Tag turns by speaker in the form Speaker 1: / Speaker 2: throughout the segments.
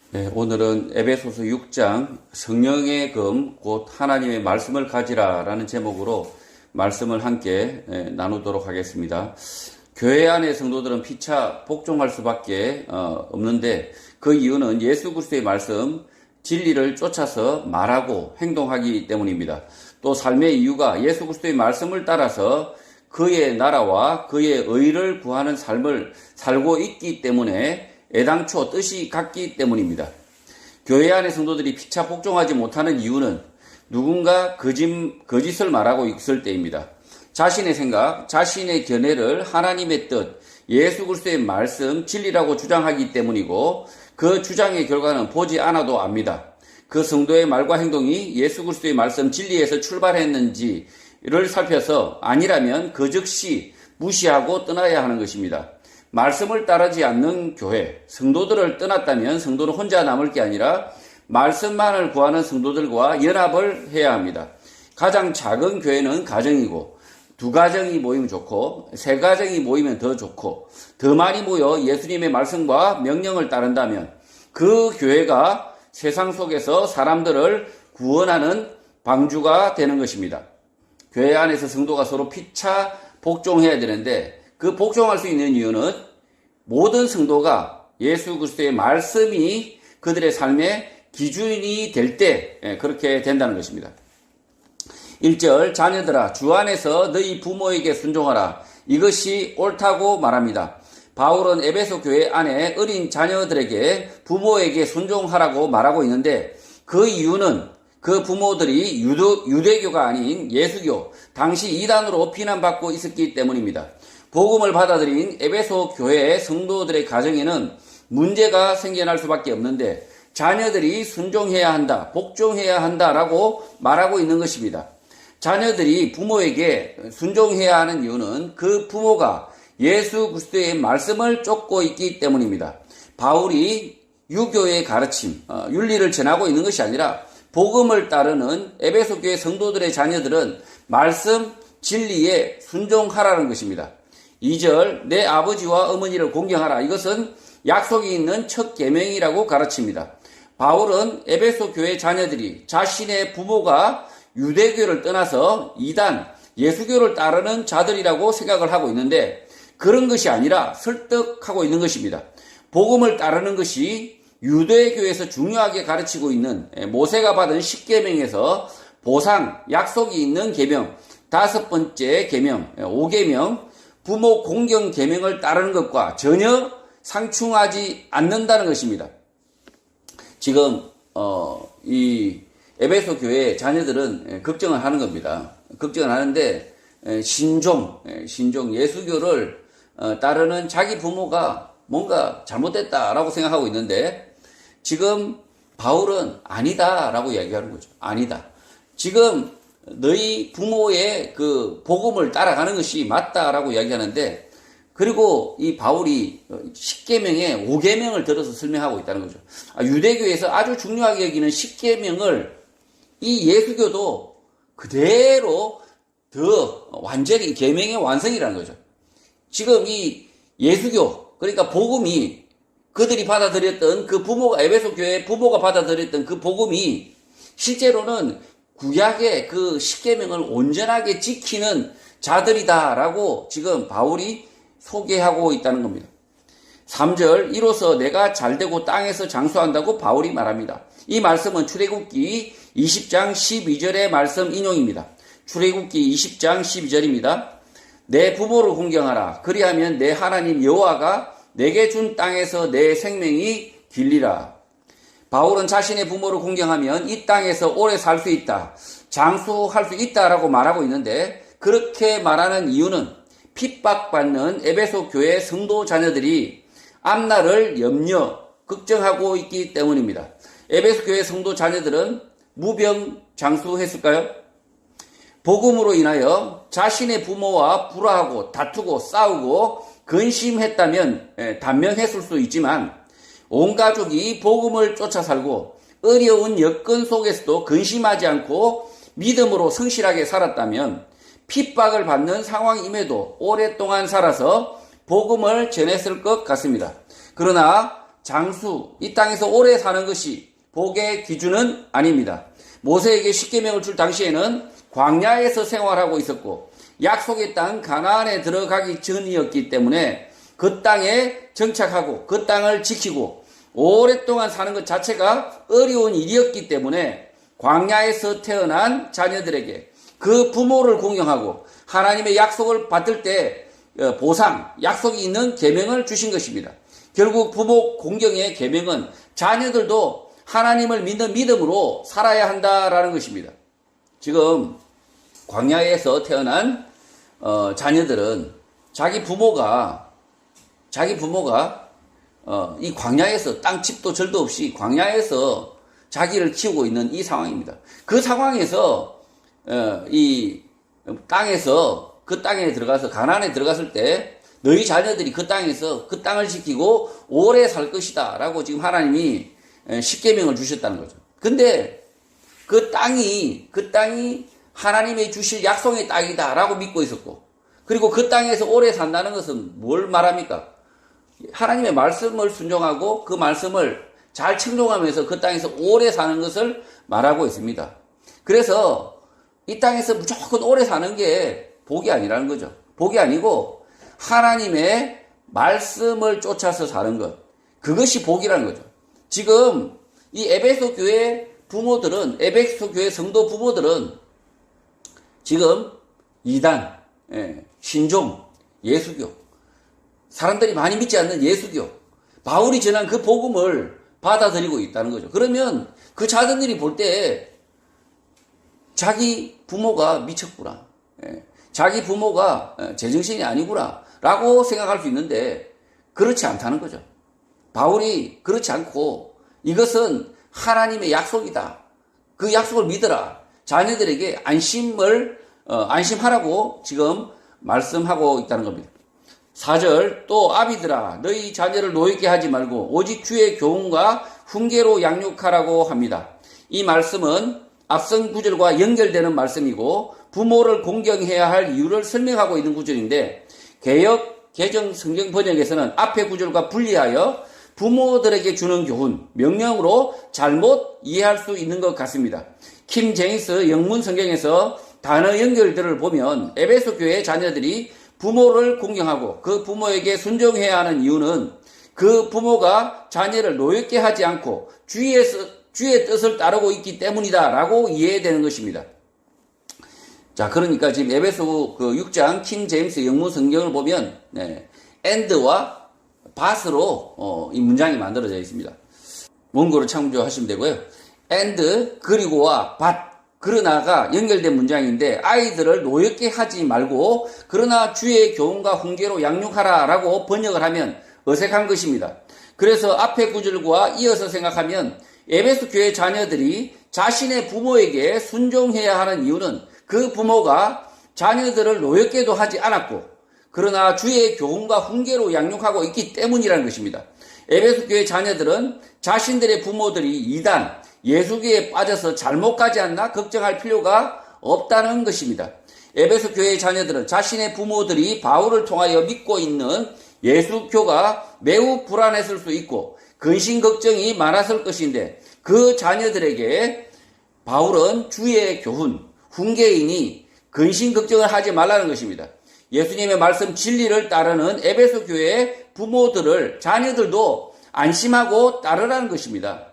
Speaker 1: 네, 오늘은 에베소서 6장 성령의 금 곧 하나님의 말씀을 가지라라는 제목으로 말씀을 함께 나누도록 하겠습니다. 교회 안의 성도들은 피차 복종할 수밖에 없는데 그 이유는 예수 그리스도의 말씀 진리를 쫓아서 말하고 행동하기 때문입니다. 또 삶의 이유가 예수 그리스도의 말씀을 따라서 그의 나라와 그의 의를 구하는 삶을 살고 있기 때문에 애당초 뜻이 같기 때문입니다. 교회 안의 성도들이 피차 복종하지 못하는 이유는 누군가 거짓을 말하고 있을 때입니다. 자신의 생각, 자신의 견해를 하나님의 뜻, 예수 그리스도의 말씀, 진리라고 주장하기 때문이고 그 주장의 결과는 보지 않아도 압니다. 그 성도의 말과 행동이 예수 그리스도의 말씀, 진리에서 출발했는지를 살펴서 아니라면 그 즉시 무시하고 떠나야 하는 것입니다. 말씀을 따르지 않는 교회, 성도들을 떠났다면 성도는 혼자 남을 게 아니라 말씀만을 구하는 성도들과 연합을 해야 합니다. 가장 작은 교회는 가정이고 두 가정이 모이면 좋고 세 가정이 모이면 더 좋고 더 많이 모여 예수님의 말씀과 명령을 따른다면 그 교회가 세상 속에서 사람들을 구원하는 방주가 되는 것입니다. 교회 안에서 성도가 서로 피차 복종해야 되는데 그 복종할 수 있는 이유는 모든 성도가 예수 그리스도의 말씀이 그들의 삶의 기준이 될 때 그렇게 된다는 것입니다. 1절 자녀들아 주 안에서 너희 부모에게 순종하라. 이것이 옳다고 말합니다. 바울은 에베소 교회 안에 어린 자녀들에게 부모에게 순종하라고 말하고 있는데 그 이유는 그 부모들이 유대교가 아닌 예수교, 당시 이단으로 비난받고 있었기 때문입니다. 복음을 받아들인 에베소 교회의 성도들의 가정에는 문제가 생겨날 수밖에 없는데 자녀들이 순종해야 한다, 복종해야 한다라고 말하고 있는 것입니다. 자녀들이 부모에게 순종해야 하는 이유는 그 부모가 예수 그리스도의 말씀을 쫓고 있기 때문입니다. 바울이 유교의 가르침, 윤리를 전하고 있는 것이 아니라 복음을 따르는 에베소 교회 성도들의 자녀들은 말씀, 진리에 순종하라는 것입니다. 2절 내 아버지와 어머니를 공경하라. 이것은 약속이 있는 첫 계명이라고 가르칩니다. 바울은 에베소 교회 자녀들이 자신의 부모가 유대교를 떠나서 이단, 예수교를 따르는 자들이라고 생각을 하고 있는데 그런 것이 아니라 설득하고 있는 것입니다. 복음을 따르는 것이 유대교에서 중요하게 가르치고 있는 모세가 받은 10계명에서 보상, 약속이 있는 계명, 5번째 계명, 5계명, 부모 공경 계명을 따르는 것과 전혀 상충하지 않는다는 것입니다. 지금 이 에베소 교회 자녀들은 걱정을 하는 겁니다. 걱정을 하는데 신종 예수교를 따르는 자기 부모가 뭔가 잘못됐다라고 생각하고 있는데 지금 바울은 아니다라고 이야기하는 거죠. 아니다. 지금 너희 부모의 그 복음을 따라가는 것이 맞다라고 이야기하는데 그리고 이 바울이 10계명에 5계명을 들어서 설명하고 있다는 거죠. 유대교에서 아주 중요하게 여기는 10계명을 이 예수교도 그대로 더 완전히 계명의 완성이라는 거죠. 지금 이 예수교 그러니까 복음이 그들이 받아들였던 그 부모가 에베소 교회 부모가 받아들였던 그 복음이 실제로는 구약의 그 10계명을 온전하게 지키는 자들이다라고 지금 바울이 소개하고 있다는 겁니다. 3절 이로써 내가 잘되고 땅에서 장수한다고 바울이 말합니다. 이 말씀은 출애굽기 20장 12절의 말씀 인용입니다. 출애굽기 20장 12절입니다. 내 부모를 공경하라. 그리하면 내 하나님 여호와가 내게 준 땅에서 내 생명이 길리라. 바울은 자신의 부모를 공경하면 이 땅에서 오래 살 수 있다, 장수할 수 있다라고 말하고 있는데 그렇게 말하는 이유는 핍박받는 에베소 교회 성도 자녀들이 앞날을 걱정하고 있기 때문입니다. 에베소 교회 성도 자녀들은 무병장수했을까요? 복음으로 인하여 자신의 부모와 불화하고 다투고 싸우고 근심했다면 단명했을 수 있지만 온 가족이 복음을 쫓아 살고 어려운 여건 속에서도 근심하지 않고 믿음으로 성실하게 살았다면 핍박을 받는 상황임에도 오랫동안 살아서 복음을 전했을 것 같습니다. 그러나 장수, 이 땅에서 오래 사는 것이 복의 기준은 아닙니다. 모세에게 십계명을 줄 당시에는 광야에서 생활하고 있었고 약속의 땅 가나안에 들어가기 전이었기 때문에 그 땅에 정착하고 그 땅을 지키고 오랫동안 사는 것 자체가 어려운 일이었기 때문에 광야에서 태어난 자녀들에게 그 부모를 공경하고 하나님의 약속을 받을 때 보상, 약속이 있는 계명을 주신 것입니다. 결국 부모 공경의 계명은 자녀들도 하나님을 믿는 믿음으로 살아야 한다라는 것입니다. 지금 광야에서 태어난 자녀들은 자기 부모가 이 광야에서 땅집도 절도 없이 광야에서 자기를 키우고 있는 이 상황입니다. 그 상황에서 이 땅에서 그 땅에 들어가서 가나안에 들어갔을 때 너희 자녀들이 그 땅에서 그 땅을 지키고 오래 살 것이다 라고 지금 하나님이 십계명을 주셨다는 거죠. 근데 그 땅이 하나님의 주실 약속의 땅이다 라고 믿고 있었고, 그리고 그 땅에서 오래 산다는 것은 뭘 말합니까? 하나님의 말씀을 순종하고 그 말씀을 잘 청종하면서 그 땅에서 오래 사는 것을 말하고 있습니다. 그래서 이 땅에서 무조건 오래 사는 게 복이 아니라는 거죠. 복이 아니고 하나님의 말씀을 쫓아서 사는 것, 그것이 복이라는 거죠. 지금 이 에베소 교회 부모들은, 에베소 교회 성도 부모들은 지금 이단, 신종, 예수교, 사람들이 많이 믿지 않는 예수교, 바울이 전한 그 복음을 받아들이고 있다는 거죠. 그러면 그 자녀들이 볼 때 자기 부모가 미쳤구나, 자기 부모가 제정신이 아니구나 라고 생각할 수 있는데 그렇지 않다는 거죠. 바울이 그렇지 않고 이것은 하나님의 약속이다, 그 약속을 믿어라, 자녀들에게 안심하라고 지금 말씀하고 있다는 겁니다. 4절, 또 아비들아 너희 자녀를 노엽게 하지 말고 오직 주의 교훈과 훈계로 양육하라고 합니다. 이 말씀은 앞선 구절과 연결되는 말씀이고 부모를 공경해야 할 이유를 설명하고 있는 구절인데, 개역 개정 성경 번역에서는 앞의 구절과 분리하여 부모들에게 주는 교훈, 명령으로 잘못 이해할 수 있는 것 같습니다. 킴 제임스 영문 성경에서 단어 연결들을 보면 에베소 교회 자녀들이 부모를 공경하고 그 부모에게 순종해야 하는 이유는 그 부모가 자녀를 노엽게 하지 않고 주의 뜻을 따르고 있기 때문이다 라고 이해되는 것입니다. 자, 그러니까 지금 에베소 6장 킹 제임스 영문 성경을 보면 and와 but으로 이 문장이 만들어져 있습니다. 원고를 참조하시면 되고요. and 그리고와 but 그러나가 연결된 문장인데, 아이들을 노엽게 하지 말고 그러나 주의 교훈과 훈계로 양육하라 라고 번역을 하면 어색한 것입니다. 그래서 앞의 구절과 이어서 생각하면 에베소 교회 자녀들이 자신의 부모에게 순종해야 하는 이유는 그 부모가 자녀들을 노엽게도 하지 않았고 그러나 주의 교훈과 훈계로 양육하고 있기 때문이라는 것입니다. 에베소 교회 자녀들은 자신들의 부모들이 이단, 예수교에 빠져서 잘못 가지 않나 걱정할 필요가 없다는 것입니다. 에베소 교회의 자녀들은 자신의 부모들이 바울을 통하여 믿고 있는 예수교가 매우 불안했을 수 있고 근심 걱정이 많았을 것인데, 그 자녀들에게 바울은 주의 교훈, 훈계이니 근심 걱정을 하지 말라는 것입니다. 예수님의 말씀 진리를 따르는 에베소 교회의 부모들을 자녀들도 안심하고 따르라는 것입니다.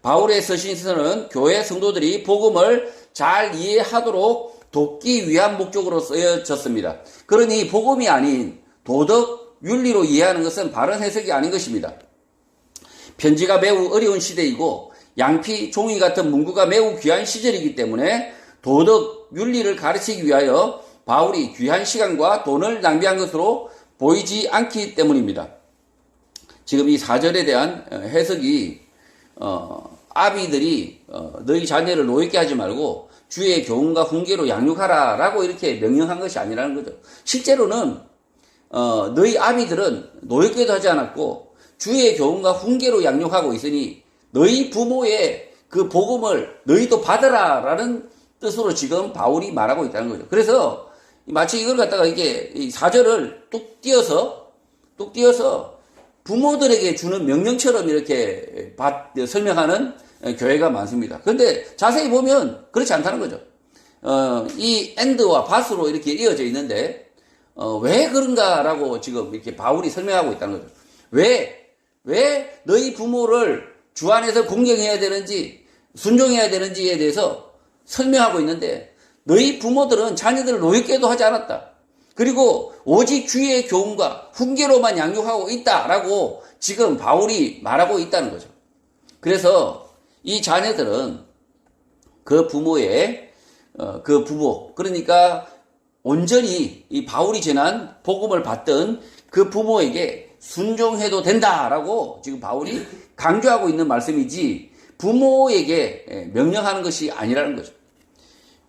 Speaker 1: 바울의 서신서는 교회 성도들이 복음을 잘 이해하도록 돕기 위한 목적으로 쓰여졌습니다. 그러니 복음이 아닌 도덕, 윤리로 이해하는 것은 바른 해석이 아닌 것입니다. 편지가 매우 어려운 시대이고 양피, 종이 같은 문구가 매우 귀한 시절이기 때문에 도덕, 윤리를 가르치기 위하여 바울이 귀한 시간과 돈을 낭비한 것으로 보이지 않기 때문입니다. 지금 이 4절에 대한 해석이 아비들이 너희 자녀를 노엽게 하지 말고 주의 교훈과 훈계로 양육하라 라고 이렇게 명령한 것이 아니라는 거죠. 실제로는 너희 아비들은 노엽게도 하지 않았고 주의 교훈과 훈계로 양육하고 있으니 너희 부모의 그 복음을 너희도 받으라 라는 뜻으로 지금 바울이 말하고 있다는 거죠. 그래서 마치 이걸 갖다가 이게 4절을 뚝 띄어서 부모들에게 주는 명령처럼 이렇게 설명하는 교회가 많습니다. 그런데 자세히 보면 그렇지 않다는 거죠. 이 and와 but으로 이렇게 이어져 있는데, 왜 그런가라고 지금 이렇게 바울이 설명하고 있다는 거죠. 왜 너희 부모를 주 안에서 공경해야 되는지, 순종해야 되는지에 대해서 설명하고 있는데, 너희 부모들은 자녀들을 노엽게도 하지 않았다. 그리고 오직 주의 교훈과 훈계로만 양육하고 있다라고 지금 바울이 말하고 있다는 거죠. 그래서 이 자녀들은 그 부모의 그 부모, 그러니까 온전히 이 바울이 전한 복음을 받던 그 부모에게 순종해도 된다라고 지금 바울이 강조하고 있는 말씀이지 부모에게 명령하는 것이 아니라는 거죠.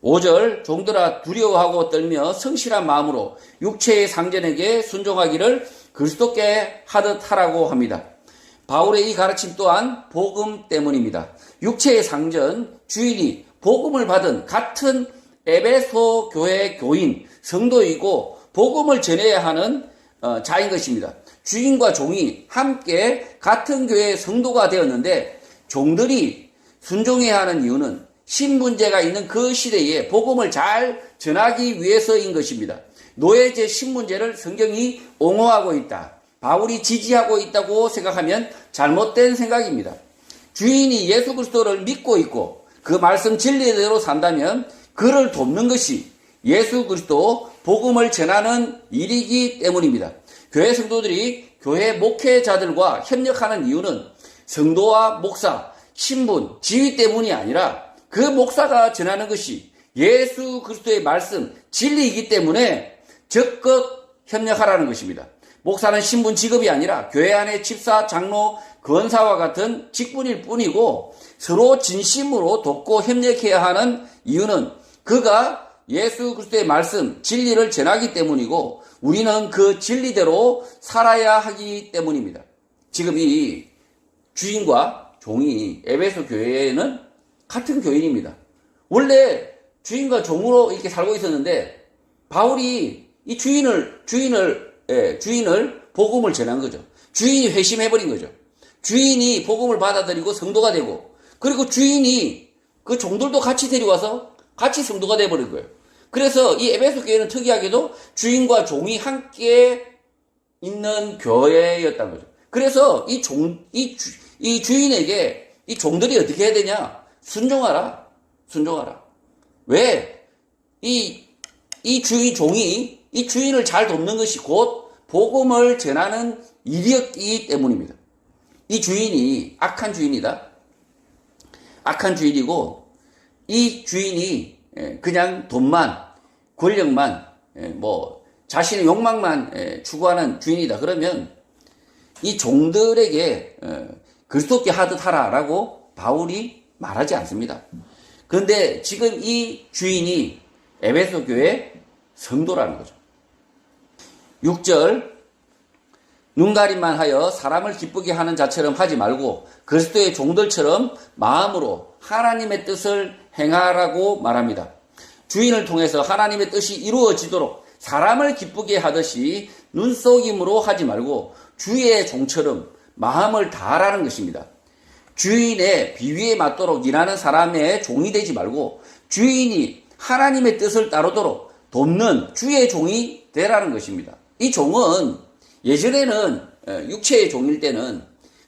Speaker 1: 5절 종들아 두려워하고 떨며 성실한 마음으로 육체의 상전에게 순종하기를 그리스도께 하듯 하라고 합니다. 바울의 이 가르침 또한 복음 때문입니다. 육체의 상전, 주인이 복음을 받은 같은 에베소 교회 교인, 성도이고 복음을 전해야 하는 자인 것입니다. 주인과 종이 함께 같은 교회의 성도가 되었는데 종들이 순종해야 하는 이유는 신분제가 있는 그 시대에 복음을 잘 전하기 위해서인 것입니다. 노예제 신분제를 성경이 옹호하고 있다. 바울이 지지하고 있다고 생각하면 잘못된 생각입니다. 주인이 예수 그리스도를 믿고 있고 그 말씀 진리대로 산다면 그를 돕는 것이 예수 그리스도 복음을 전하는 일이기 때문입니다. 교회 성도들이 교회 목회자들과 협력하는 이유는 성도와 목사, 신분, 지위 때문이 아니라 그 목사가 전하는 것이 예수 그리스도의 말씀, 진리이기 때문에 적극 협력하라는 것입니다. 목사는 신분 직업이 아니라 교회 안의 집사, 장로, 권사와 같은 직분일 뿐이고 서로 진심으로 돕고 협력해야 하는 이유는 그가 예수 그리스도의 말씀, 진리를 전하기 때문이고 우리는 그 진리대로 살아야 하기 때문입니다. 지금 이 주인과 종이 에베소 교회에는 같은 교인입니다. 원래 주인과 종으로 이렇게 살고 있었는데 바울이 이 주인을 복음을 전한 거죠. 주인이 회심해버린 거죠. 주인이 복음을 받아들이고 성도가 되고 그리고 주인이 그 종들도 같이 데려와서 같이 성도가 돼버린 거예요. 그래서 이 에베소 교회는 특이하게도 주인과 종이 함께 있는 교회였다는 거죠. 그래서 이 주인에게 이 종들이 어떻게 해야 되냐? 순종하라. 왜? 종이 이 주인을 잘 돕는 것이 곧 복음을 전하는 일이었기 때문입니다. 이 주인이 악한 주인이다. 악한 주인이고 이 주인이 그냥 돈만, 권력만, 자신의 욕망만 추구하는 주인이다. 그러면 이 종들에게 그리스도께 하듯 하라라고 바울이 말하지 않습니다. 그런데 지금 이 주인이 에베소 교회 성도라는 거죠. 6절 눈가림만 하여 사람을 기쁘게 하는 자처럼 하지 말고 그리스도의 종들처럼 마음으로 하나님의 뜻을 행하라고 말합니다. 주인을 통해서 하나님의 뜻이 이루어지도록 사람을 기쁘게 하듯이 눈속임으로 하지 말고 주의 종처럼 마음을 다하라는 것입니다. 주인의 비위에 맞도록 일하는 사람의 종이 되지 말고 주인이 하나님의 뜻을 따르도록 돕는 주의 종이 되라는 것입니다. 이 종은 예전에는 육체의 종일 때는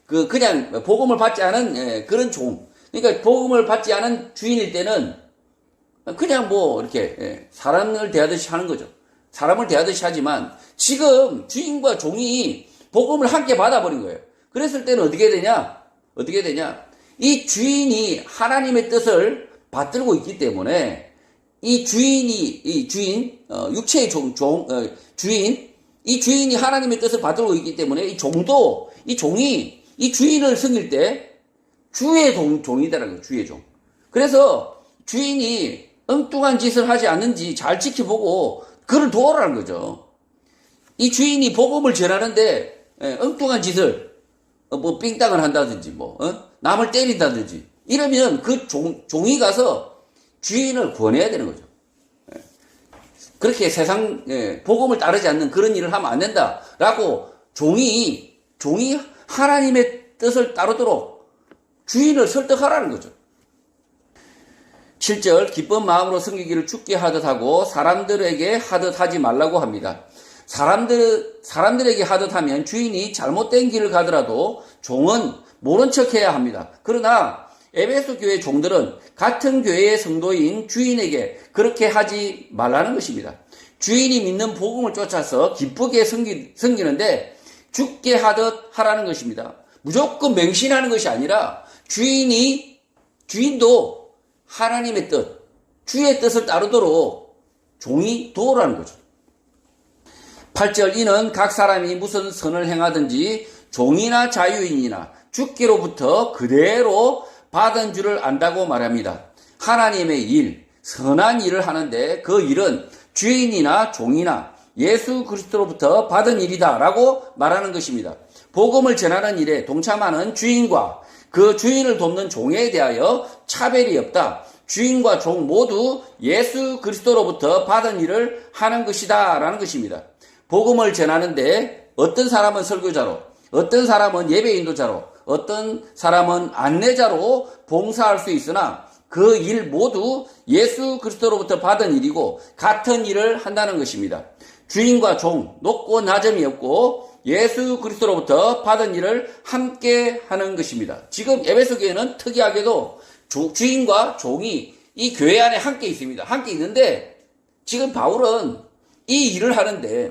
Speaker 1: 그냥 복음을 받지 않은 그런 종, 그러니까 복음을 받지 않은 주인일 때는 그냥 이렇게 사람을 대하듯이 하는 거죠. 사람을 대하듯이 하지만 지금 주인과 종이 복음을 함께 받아버린 거예요. 그랬을 때는 어떻게 되냐? 이 주인이 하나님의 뜻을 받들고 있기 때문에 이 주인이 하나님의 뜻을 받들고 있기 때문에 이 종이 이 주인을 섬길 때 주의 종이다라는 거예요. 주의 종. 그래서 주인이 엉뚱한 짓을 하지 않는지 잘 지켜보고 그를 도우라는 거죠. 이 주인이 복음을 전하는데 엉뚱한 짓을 삥땅을 한다든지 남을 때린다든지 이러면 그 종이 가서 주인을 구원해야 되는 거죠. 그렇게 복음을 따르지 않는 그런 일을 하면 안 된다라고 종이 종이 하나님의 뜻을 따르도록 주인을 설득하라는 거죠. 7절 기쁜 마음으로 섬기기를 주께 하듯 하고 사람들에게 하듯 하지 말라고 합니다. 사람들에게 하듯 하면 주인이 잘못된 길을 가더라도 종은 모른 척해야 합니다. 그러나 에베소 교회 종들은 같은 교회의 성도인 주인에게 그렇게 하지 말라는 것입니다. 주인이 믿는 복음을 쫓아서 기쁘게 섬기는데 주께 하듯 하라는 것입니다. 무조건 맹신하는 것이 아니라 주인도 하나님의 뜻, 주의 뜻을 따르도록 종이 도우라는 거죠. 8절 이는 각 사람이 무슨 선을 행하든지 종이나 자유인이나 주께로부터 그대로 받은 줄을 안다고 말합니다. 하나님의 일, 선한 일을 하는데 그 일은 주인이나 종이나 예수 그리스도로부터 받은 일이다 라고 말하는 것입니다. 복음을 전하는 일에 동참하는 주인과 그 주인을 돕는 종에 대하여 차별이 없다. 주인과 종 모두 예수 그리스도로부터 받은 일을 하는 것이다 라는 것입니다. 복음을 전하는데 어떤 사람은 설교자로, 어떤 사람은 예배 인도자로, 어떤 사람은 안내자로 봉사할 수 있으나 그 일 모두 예수 그리스도로부터 받은 일이고 같은 일을 한다는 것입니다. 주인과 종, 높고 낮음이 없고 예수 그리스도로부터 받은 일을 함께 하는 것입니다. 지금 에베소 교회는 특이하게도 주인과 종이 이 교회 안에 함께 있습니다. 함께 있는데 지금 바울은 이 일을 하는데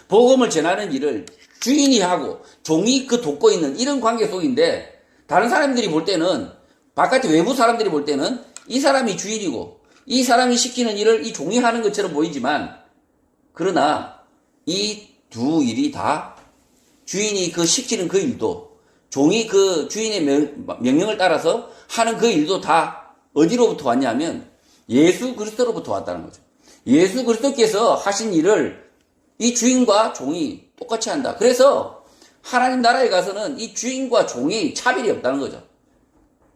Speaker 1: 복음을 전하는 일을 주인이 하고 종이 그 돕고 있는 이런 관계 속인데 다른 사람들이 볼 때는 바깥에 외부 사람들이 볼 때는 이 사람이 주인이고 이 사람이 시키는 일을 이 종이 하는 것처럼 보이지만 그러나 이 두 일이 다 주인이 그 시키는 그 일도 종이 그 주인의 명령을 따라서 하는 그 일도 다 어디로부터 왔냐면 예수 그리스도로부터 왔다는 거죠. 예수 그리스도께서 하신 일을 이 주인과 종이 똑같이 한다. 그래서 하나님 나라에 가서는 이 주인과 종이 차별이 없다는 거죠.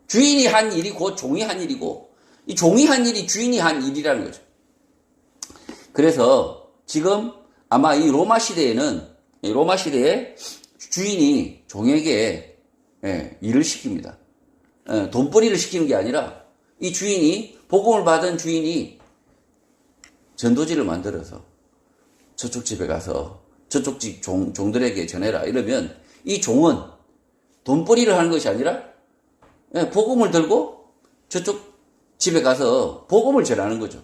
Speaker 1: 주인이 한 일이 곧 종이 한 일이고 이 종이 한 일이 주인이 한 일이라는 거죠. 그래서 지금 아마 이 로마 시대에 주인이 종에게 일을 시킵니다. 돈벌이를 시키는 게 아니라 이 주인이 복음을 받은 주인이 전도지를 만들어서 저쪽 집에 가서 저쪽 집 종들에게 전해라 이러면 이 종은 돈벌이를 하는 것이 아니라 복음을 들고 저쪽 집에 가서 복음을 전하는 거죠.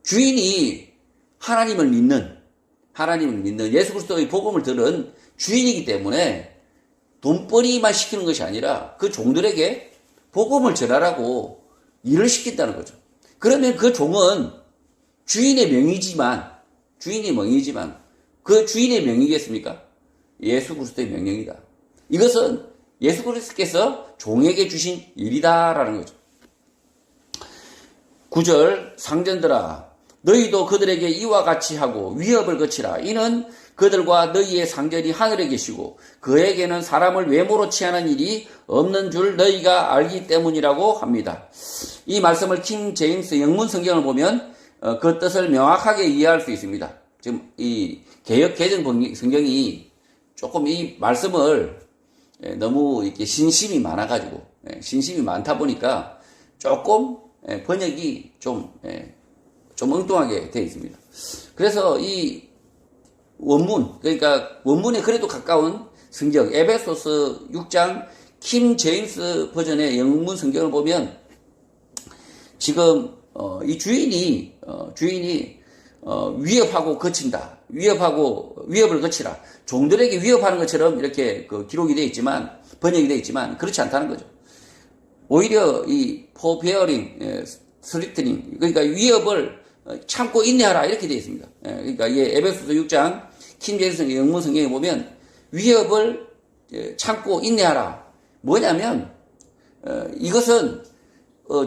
Speaker 1: 주인이 하나님을 믿는 예수 그리스도의 복음을 들은 주인이기 때문에 돈벌이만 시키는 것이 아니라 그 종들에게 복음을 전하라고 일을 시킨다는 거죠. 그러면 그 종은 주인이 명이지만 그 주인의 명이겠습니까? 예수 그리스도의 명령이다. 이것은 예수 그리스도께서 종에게 주신 일이다라는 거죠. 9절 상전들아 너희도 그들에게 이와 같이 하고 위협을 거치라. 이는 그들과 너희의 상전이 하늘에 계시고 그에게는 사람을 외모로 취하는 일이 없는 줄 너희가 알기 때문이라고 합니다. 이 말씀을 킹 제임스 영문 성경을 보면 그 뜻을 명확하게 이해할 수 있습니다. 지금 이 개역 개정 성경이 조금 이 말씀을 너무 이렇게 신심이 많다 보니까 조금 번역이 좀 엉뚱하게 되어 있습니다. 그래서 이 그러니까 원문에 그래도 가까운 성경, 에베소서 6장 킹 제임스 버전의 영문 성경을 보면 지금 이 주인이 위협하고 거친다. 위협을 거치라. 종들에게 위협하는 것처럼 이렇게 기록이 되어 있지만, 번역이 되어 있지만, 그렇지 않다는 거죠. 오히려 이 forbearing, threatening, 그러니까 위협을 참고 인내하라. 이렇게 되어 있습니다. 그러니까 이 에베소서 6장 킹 제임스 영문 성경에 보면 위협을 참고 인내하라. 뭐냐면, 이것은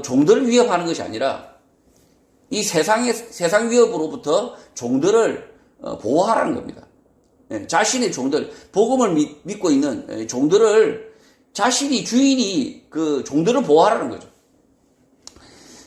Speaker 1: 종들을 위협하는 것이 아니라 이 세상 위협으로부터 종들을 보호하라는 겁니다. 자신의 종들, 복음을 믿고 있는 종들을 주인이 그 종들을 보호하라는 거죠.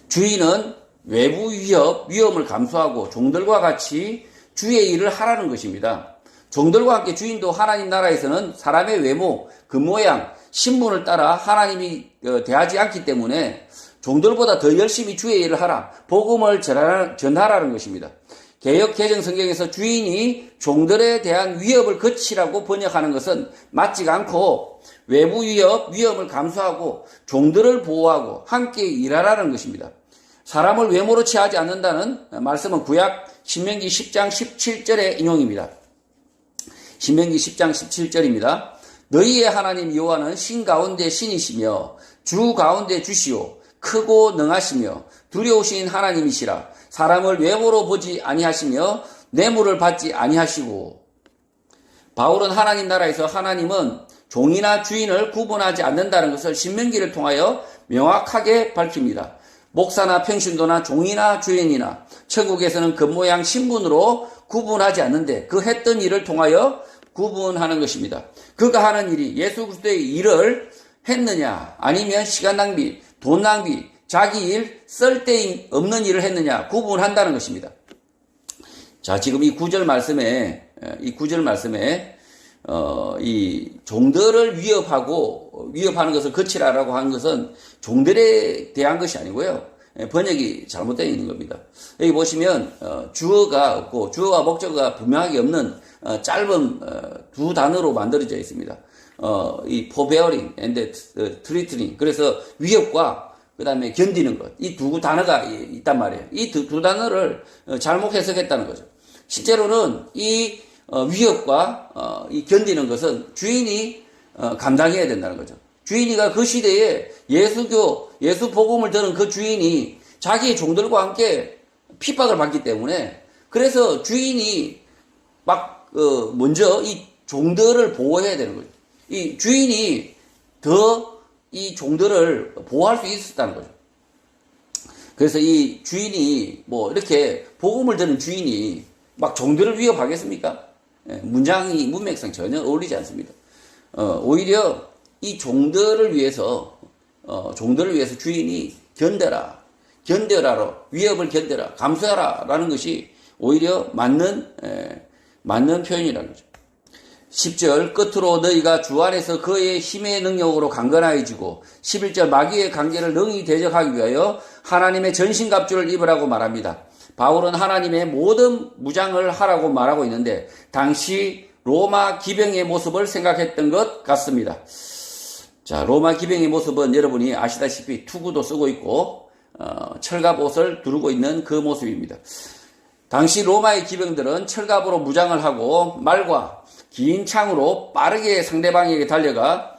Speaker 1: 주인은 외부 위험을 감수하고 종들과 같이 주의 일을 하라는 것입니다. 종들과 함께 주인도 하나님 나라에서는 사람의 외모, 겉모양, 신분을 따라 하나님이 대하지 않기 때문에 종들보다 더 열심히 주의 일을 하라, 복음을 전하라는 것입니다. 개역 개정 성경에서 주인이 종들에 대한 위협을 거치라고 번역하는 것은 맞지가 않고 외부 위험을 감수하고 종들을 보호하고 함께 일하라는 것입니다. 사람을 외모로 취하지 않는다는 말씀은 구약 신명기 10장 17절의 인용입니다. 신명기 10장 17절입니다. 너희의 하나님 여호와는 신 가운데 신이시며 주 가운데 주시오 크고 능하시며 두려우신 하나님이시라. 사람을 외모로 보지 아니하시며 뇌물을 받지 아니하시고. 바울은 하나님 나라에서 하나님은 종이나 주인을 구분하지 않는다는 것을 신명기를 통하여 명확하게 밝힙니다. 목사나 평신도나 종이나 주인이나 천국에서는 겉모양 신분으로 구분하지 않는데 그 했던 일을 통하여 구분하는 것입니다. 그가 하는 일이 예수 그리스도의 일을 했느냐 아니면 시간 낭비, 돈 낭비, 자기 일 쓸데없는 일을 했느냐 구분한다는 것입니다. 자, 지금 이 구절 말씀에 이 종들을 위협하는 것을 거치라라고 하는 것은 종들에 대한 것이 아니고요. 번역이 잘못되어 있는 겁니다. 여기 보시면 주어가 없고 주어와 목적어가 분명하게 없는 짧은 두 단어로 만들어져 있습니다. 이 forbearing and threatening. 그래서 위협과 그 다음에 견디는 것. 이 두 단어가 있단 말이에요. 이 두 단어를 잘못 해석했다는 거죠. 실제로는 이 위협과 이 견디는 것은 주인이 감당해야 된다는 거죠. 주인이가 그 시대에 예수 복음을 들은 그 주인이 자기의 종들과 함께 핍박을 받기 때문에 그래서 주인이 먼저 이 종들을 보호해야 되는 거죠. 이 주인이 더 이 종들을 보호할 수 있었다는 거죠. 그래서 이 주인이 이렇게 복음을 들은 주인이 막 종들을 위협하겠습니까? 문장이 문맥상 전혀 어울리지 않습니다. 오히려 이 종들을 위해서 주인이 견뎌라, 위협을 견뎌라, 감수하라라는 것이 오히려 맞는 표현이라는 거죠. 10절 끝으로 너희가 주 안에서 그의 힘의 능력으로 강건하여지고 11절 마귀의 관계를 능히 대적하기 위하여 하나님의 전신갑주를 입으라고 말합니다. 바울은 하나님의 모든 무장을 하라고 말하고 있는데 당시 로마 기병의 모습을 생각했던 것 같습니다. 자, 로마 기병의 모습은 여러분이 아시다시피 투구도 쓰고 있고 철갑옷을 두르고 있는 그 모습입니다. 당시 로마의 기병들은 철갑으로 무장을 하고 말과 긴 창으로 빠르게 상대방에게 달려가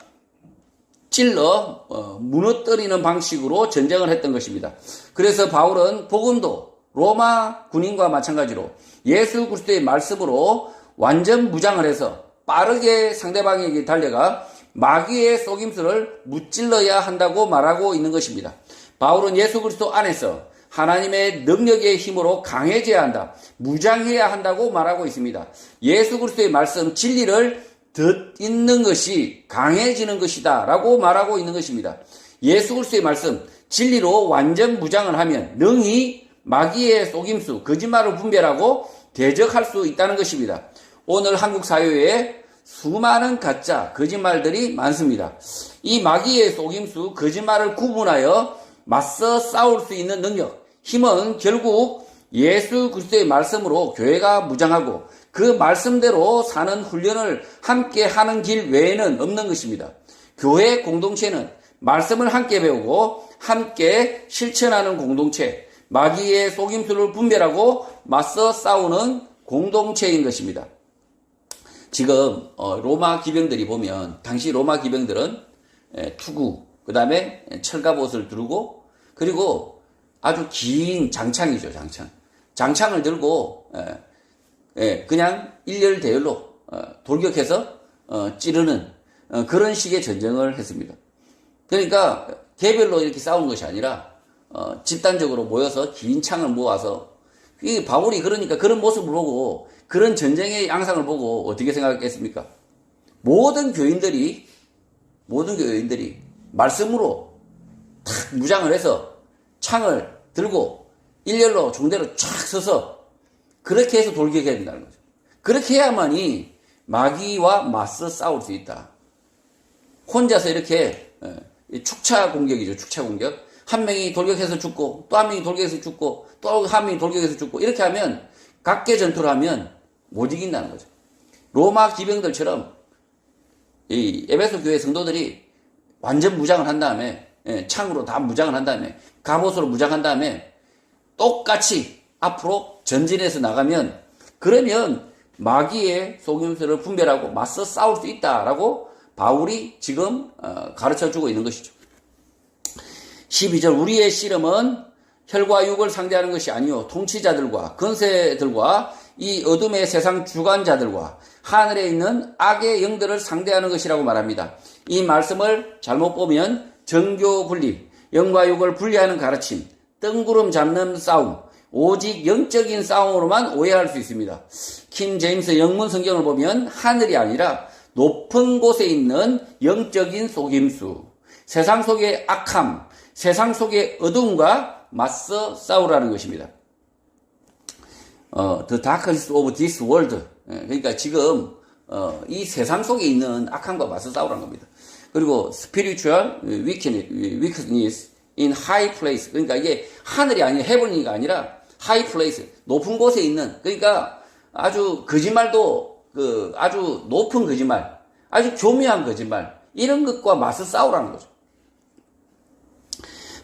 Speaker 1: 찔러 무너뜨리는 방식으로 전쟁을 했던 것입니다. 그래서 바울은 복음도 로마 군인과 마찬가지로 예수 그리스도의 말씀으로 완전 무장을 해서 빠르게 상대방에게 달려가 마귀의 속임수를 무찔러야 한다고 말하고 있는 것입니다. 바울은 예수 그리스도 안에서 하나님의 능력의 힘으로 강해져야 한다, 무장해야 한다고 말하고 있습니다. 예수 그리스도의 말씀, 진리를 듣는 것이 강해지는 것이다 라고 말하고 있는 것입니다. 예수 그리스도의 말씀, 진리로 완전 무장을 하면 능히 마귀의 속임수, 거짓말을 분별하고 대적할 수 있다는 것입니다. 오늘 한국 사회에 수많은 가짜, 거짓말들이 많습니다. 이 마귀의 속임수, 거짓말을 구분하여 맞서 싸울 수 있는 능력, 힘은 결국 예수 그리스도의 말씀으로 교회가 무장하고 그 말씀대로 사는 훈련을 함께 하는 길 외에는 없는 것입니다. 교회 공동체는 말씀을 함께 배우고 함께 실천하는 공동체, 마귀의 속임수를 분별하고 맞서 싸우는 공동체인 것입니다. 지금 로마 기병들이 보면 당시 로마 기병들은 투구, 그 다음에 철갑옷을 두르고 그리고 아주 긴 장창이죠, 장창. 장창을 들고 그냥 일렬대열로 돌격해서 찌르는 그런 식의 전쟁을 했습니다. 그러니까 개별로 이렇게 싸운 것이 아니라 집단적으로 모여서 긴 창을 모아서 이 바울이 그러니까 그런 모습을 보고 그런 전쟁의 양상을 보고 어떻게 생각했습니까? 모든 교인들이 말씀으로 탁 무장을 해서 창을 들고 일렬로 중대로 쫙 서서 그렇게 해서 돌격해야 된다는 거죠. 그렇게 해야만이 마귀와 맞서 싸울 수 있다. 혼자서 이렇게 축차 공격이죠. 축차 공격. 한 명이 돌격해서 죽고 또 한 명이 돌격해서 죽고 또 한 명이 돌격해서 죽고 이렇게 하면 각계 전투를 하면 못 이긴다는 거죠. 로마 기병들처럼 이 에베소 교회 성도들이 완전 무장을 한 다음에 창으로 다 무장을 한 다음에 갑옷으로 무장한 다음에 똑같이 앞으로 전진해서 나가면 그러면 마귀의 속임수를 분별하고 맞서 싸울 수 있다라고 바울이 지금 가르쳐주고 있는 것이죠. 12절 우리의 씨름은 혈과 육을 상대하는 것이 아니요 통치자들과 권세들과 이 어둠의 세상 주관자들과 하늘에 있는 악의 영들을 상대하는 것이라고 말합니다. 이 말씀을 잘못 보면 정교 분리, 영과 육을 분리하는 가르침, 뜬구름 잡는 싸움, 오직 영적인 싸움으로만 오해할 수 있습니다. 킹 제임스 영문 성경을 보면 하늘이 아니라 높은 곳에 있는 영적인 속임수, 세상 속의 악함, 세상 속의 어둠과 맞서 싸우라는 것입니다. The darkness of this world. 그러니까 지금 이 세상 속에 있는 악함과 맞서 싸우라는 겁니다. 그리고 spiritual weakness in high place. 그러니까 이게 하늘이 아니라 heaven이가 아니라 high place. 높은 곳에 있는. 그러니까 아주 거짓말도 아주 높은 거짓말, 아주 교묘한 거짓말 이런 것과 맞서 싸우라는 거죠.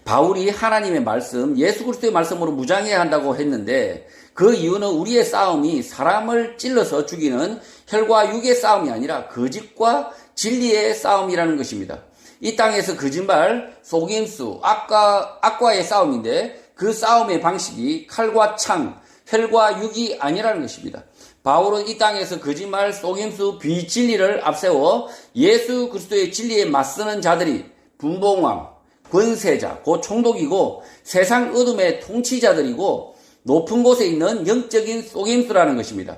Speaker 1: 바울이 하나님의 말씀, 예수 그리스도의 말씀으로 무장해야 한다고 했는데 그 이유는 우리의 싸움이 사람을 찔러서 죽이는 혈과 육의 싸움이 아니라 거짓과 진리의 싸움이라는 것입니다. 이 땅에서 거짓말, 속임수, 악과의 싸움인데 그 싸움의 방식이 칼과 창, 혈과 육이 아니라는 것입니다. 바울은 이 땅에서 거짓말, 속임수, 비진리를 앞세워 예수 그리스도의 진리에 맞서는 자들이 분봉왕, 권세자, 곧 총독이고 세상 어둠의 통치자들이고 높은 곳에 있는 영적인 속임수라는 것입니다.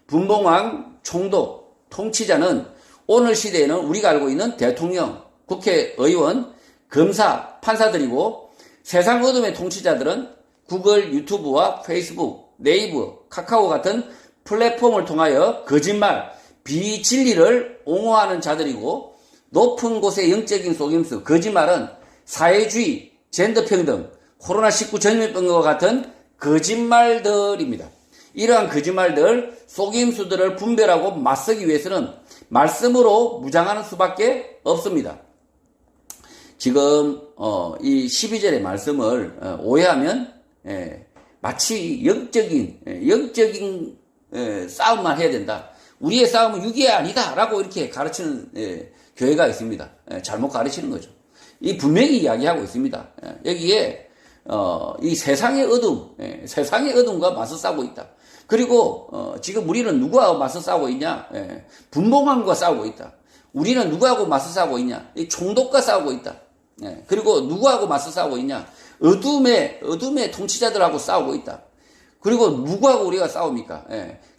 Speaker 1: 분봉왕, 총독, 통치자는 오늘 시대에는 우리가 알고 있는 대통령, 국회의원, 검사, 판사들이고 세상 어둠의 통치자들은 구글, 유튜브와 페이스북, 네이버, 카카오 같은 플랫폼을 통하여 거짓말, 비진리를 옹호하는 자들이고 높은 곳의 영적인 속임수, 거짓말은 사회주의, 젠더평등, 코로나19 전염병과 같은 거짓말들입니다. 이러한 거짓말들, 속임수들을 분별하고 맞서기 위해서는 말씀으로 무장하는 수밖에 없습니다. 지금 이 12절의 말씀을 오해하면 마치 영적인 싸움만 해야 된다. 우리의 싸움은 육이 아니다 라고 이렇게 가르치는 교회가 있습니다. 잘못 가르치는 거죠. 이 분명히 이야기하고 있습니다. 여기에 이 세상의 어둠, 세상의 어둠과 맞서 싸우고 있다. 그리고 지금 우리는 누구하고 맞서 싸우고 있냐? 분봉왕과 싸우고 있다. 우리는 누구하고 맞서 싸우고 있냐? 이 총독과 싸우고 있다. 그리고 누구하고 맞서 싸우고 있냐? 어둠의 통치자들하고 싸우고 있다. 그리고 누구하고 우리가 싸웁니까?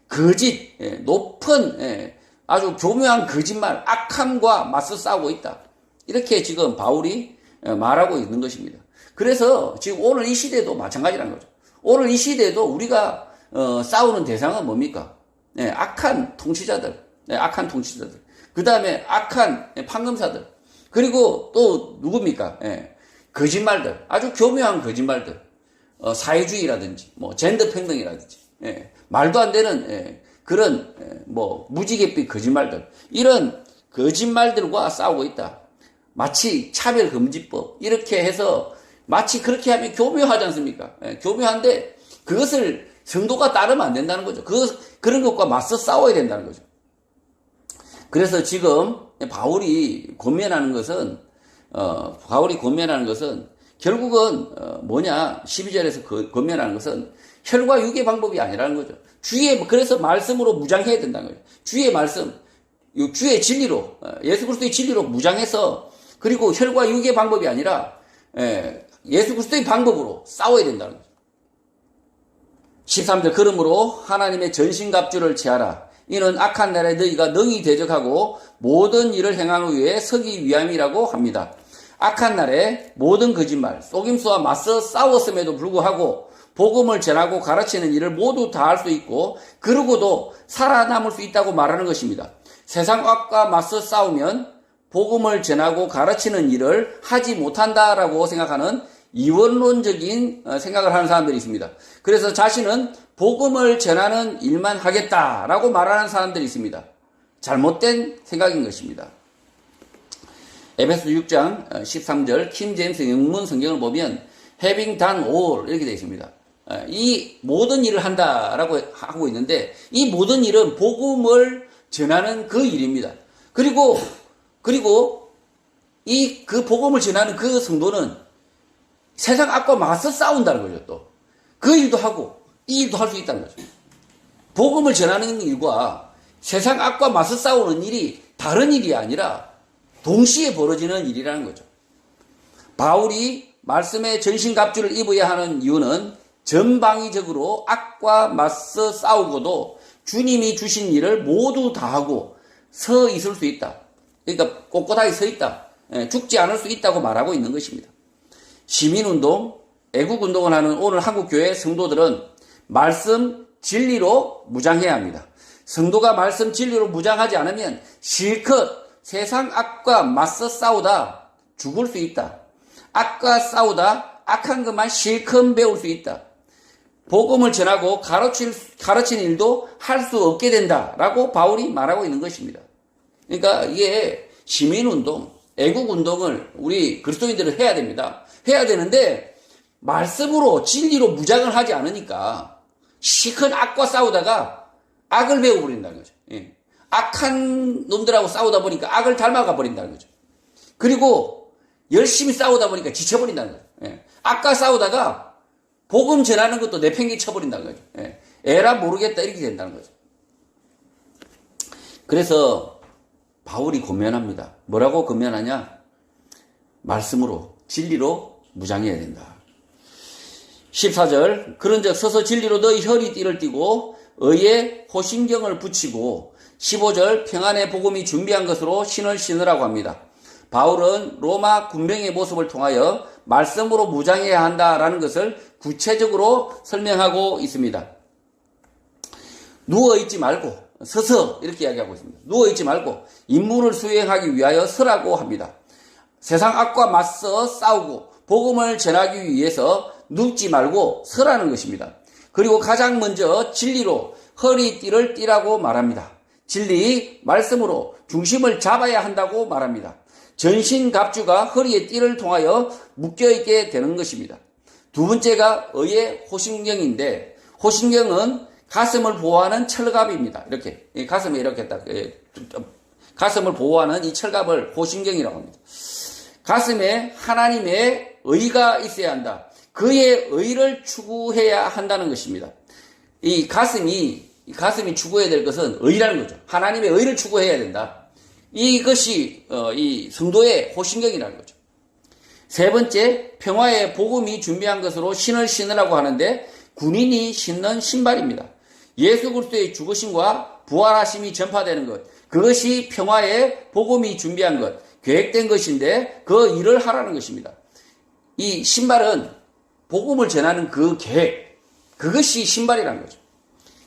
Speaker 1: 거짓, 높은, 아주 교묘한 거짓말, 악함과 맞서 싸우고 있다. 이렇게 지금 바울이 말하고 있는 것입니다. 그래서 지금 오늘 이 시대도 마찬가지라는 거죠. 오늘 이 시대에도 우리가 싸우는 대상은 뭡니까? 악한 통치자들, 악한 통치자들. 그 다음에 악한 판검사들. 그리고 또 누굽니까? 거짓말들, 아주 교묘한 거짓말들. 사회주의라든지, 뭐 젠더 평등이라든지, 말도 안 되는 그런 무지갯빛 거짓말들. 이런 거짓말들과 싸우고 있다. 마치 차별금지법 이렇게 해서 마치 그렇게 하면 교묘하지 않습니까? 교묘한데 그것을 성도가 따르면 안 된다는 거죠. 그런 것과 맞서 싸워야 된다는 거죠. 그래서 지금 바울이 권면하는 것은 결국은 뭐냐? 12절에서 권면하는 것은 혈과 육의 방법이 아니라는 거죠. 그래서 말씀으로 무장해야 된다는 거예요. 주의 말씀, 주의 진리로, 예수 그리스도의 진리로 무장해서 그리고 혈과 육의 방법이 아니라 예수 그리스도의 방법으로 싸워야 된다는 거죠. 13절 그러므로 하나님의 전신갑주를 취하라. 이는 악한 날에 너희가 능히 대적하고 모든 일을 행하기 위해 서기 위함이라고 합니다. 악한 날에 모든 거짓말, 속임수와 맞서 싸웠음에도 불구하고 복음을 전하고 가르치는 일을 모두 다 할 수 있고 그러고도 살아남을 수 있다고 말하는 것입니다. 세상 악과 맞서 싸우면 복음을 전하고 가르치는 일을 하지 못한다라고 생각하는 이원론적인 생각을 하는 사람들이 있습니다. 그래서 자신은 복음을 전하는 일만 하겠다라고 말하는 사람들이 있습니다. 잘못된 생각인 것입니다. 에베소 6장 13절 킹 제임스 영문 성경을 보면 having done all 이렇게 되어 있습니다. 이 모든 일을 한다라고 하고 있는데 이 모든 일은 복음을 전하는 그 일입니다. 그리고 그 복음을 전하는 그 성도는 세상 악과 맞서 싸운다는 거죠. 또 그 일도 하고 이 일도 할 수 있다는 거죠. 복음을 전하는 일과 세상 악과 맞서 싸우는 일이 다른 일이 아니라 동시에 벌어지는 일이라는 거죠. 바울이 말씀의 전신갑주를 입어야 하는 이유는 전방위적으로 악과 맞서 싸우고도 주님이 주신 일을 모두 다 하고 서 있을 수 있다. 그러니까 꼿꼿하게 서 있다. 죽지 않을 수 있다고 말하고 있는 것입니다. 시민운동, 애국운동을 하는 오늘 한국교회 성도들은 말씀, 진리로 무장해야 합니다. 성도가 말씀, 진리로 무장하지 않으면 실컷 세상 악과 맞서 싸우다 죽을 수 있다. 악과 싸우다 악한 것만 실컷 배울 수 있다. 복음을 전하고 가르치는 일도 할 수 없게 된다라고 바울이 말하고 있는 것입니다. 그러니까 이게 시민운동, 애국운동을 우리 그리스도인들은 해야 됩니다. 해야 되는데 말씀으로 진리로 무장을 하지 않으니까 시큰 악과 싸우다가 악을 배워버린다는 거죠. 예. 악한 놈들하고 싸우다 보니까 악을 닮아가 버린다는 거죠. 그리고 열심히 싸우다 보니까 지쳐버린다는 거죠. 예. 악과 싸우다가 복음 전하는 것도 내팽개 쳐버린다는 거죠. 예. 에라 모르겠다 이렇게 된다는 거죠. 그래서 바울이 권면합니다. 뭐라고 권면하냐? 말씀으로 진리로 무장해야 된다. 14절 그런즉 서서 진리로 너희 허리띠를 띠고 의의 호신경을 붙이고 15절 평안의 복음이 준비한 것으로 신을 신으라고 합니다. 바울은 로마 군병의 모습을 통하여 말씀으로 무장해야 한다라는 것을 구체적으로 설명하고 있습니다. 누워있지 말고 서서 이렇게 이야기하고 있습니다. 누워있지 말고 임무를 수행하기 위하여 서라고 합니다. 세상 악과 맞서 싸우고 복음을 전하기 위해서 눕지 말고 서라는 것입니다. 그리고 가장 먼저 진리로 허리띠를 띠라고 말합니다. 진리, 말씀으로 중심을 잡아야 한다고 말합니다. 전신갑주가 허리의 띠를 통하여 묶여있게 되는 것입니다. 두 번째가 의의 호신경인데 호신경은 가슴을 보호하는 철갑입니다. 이렇게 가슴에 이렇게 딱 가슴을 보호하는 이 철갑을 호신경이라고 합니다. 가슴에 하나님의 의가 있어야 한다. 그의 의를 추구해야 한다는 것입니다. 이 가슴이 추구해야 될 것은 의라는 거죠. 하나님의 의를 추구해야 된다. 이것이 이 성도의 호신경이라는 거죠. 세 번째, 평화의 복음이 준비한 것으로 신을 신으라고 하는데 군인이 신는 신발입니다. 예수 그리스도의 죽으심과 부활하심이 전파되는 것, 그것이 평화의 복음이 준비한 것, 계획된 것인데 그 일을 하라는 것입니다. 이 신발은 복음을 전하는 그 계획, 그것이 신발이라는 거죠.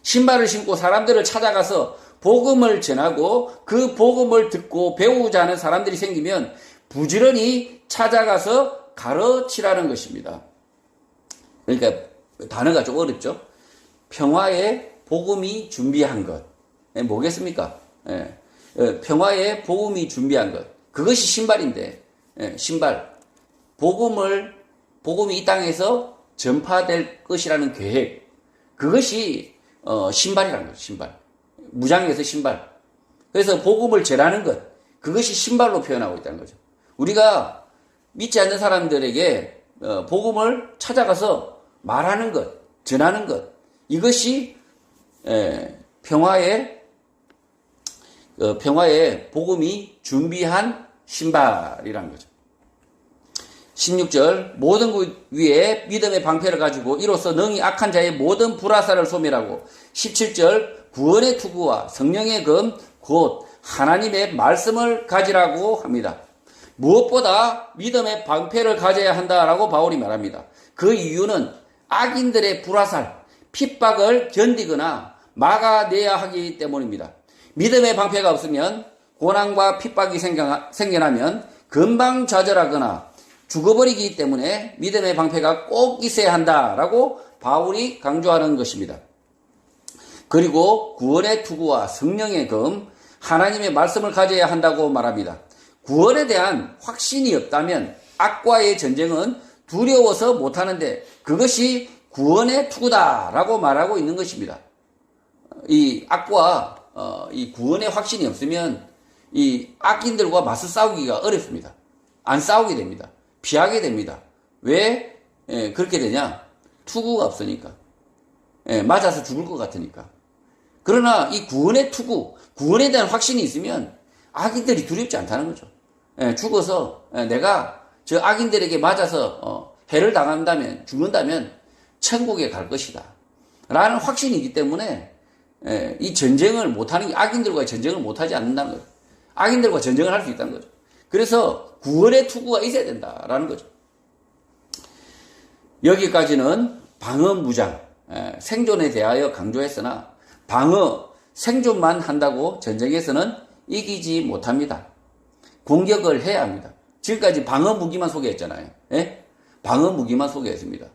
Speaker 1: 신발을 신고 사람들을 찾아가서 복음을 전하고 그 복음을 듣고 배우자는 사람들이 생기면 부지런히 찾아가서 가르치라는 것입니다. 그러니까 단어가 좀 어렵죠. 평화의 복음이 준비한 것. 뭐겠습니까? 평화의 복음이 준비한 것. 그것이 신발인데, 신발. 복음이 이 땅에서 전파될 것이라는 계획. 그것이, 신발이라는 거죠, 신발. 무장에서 신발. 그래서 복음을 전하는 것. 그것이 신발로 표현하고 있다는 거죠. 우리가 믿지 않는 사람들에게, 복음을 찾아가서 말하는 것, 전하는 것. 이것이, 평화의 복음이 준비한 신발이라는 거죠. 16절 모든 것 위에 믿음의 방패를 가지고 이로써 능히 악한 자의 모든 불화살을 소멸하고 17절 구원의 투구와 성령의 금 곧 하나님의 말씀을 가지라고 합니다. 무엇보다 믿음의 방패를 가져야 한다라고 바울이 말합니다. 그 이유는 악인들의 불화살, 핍박을 견디거나 막아내야 하기 때문입니다. 믿음의 방패가 없으면 고난과 핍박이 생겨나면 금방 좌절하거나 죽어버리기 때문에 믿음의 방패가 꼭 있어야 한다라고 바울이 강조하는 것입니다. 그리고 구원의 투구와 성령의 검, 하나님의 말씀을 가져야 한다고 말합니다. 구원에 대한 확신이 없다면 악과의 전쟁은 두려워서 못하는데 그것이 구원의 투구다라고 말하고 있는 것입니다. 이 악과 이 구원의 확신이 없으면 이 악인들과 맞서 싸우기가 어렵습니다. 안 싸우게 됩니다. 피하게 됩니다. 왜 그렇게 되냐? 투구가 없으니까. 맞아서 죽을 것 같으니까. 그러나 이 구원의 투구, 구원에 대한 확신이 있으면 악인들이 두렵지 않다는 거죠. 죽어서 내가 저 악인들에게 맞아서 해를 당한다면, 죽는다면 천국에 갈 것이다 라는 확신이 있기 때문에 이 전쟁을 못하는 게, 악인들과의 전쟁을 못하지 않는다는 거죠. 악인들과 전쟁을 할 수 있다는 거죠. 그래서 구원의 투구가 있어야 된다라는 거죠. 여기까지는 방어 무장, 생존에 대하여 강조했으나 방어, 생존만 한다고 전쟁에서는 이기지 못합니다. 공격을 해야 합니다. 지금까지 방어 무기만 소개했잖아요. 방어 무기만 소개했습니다.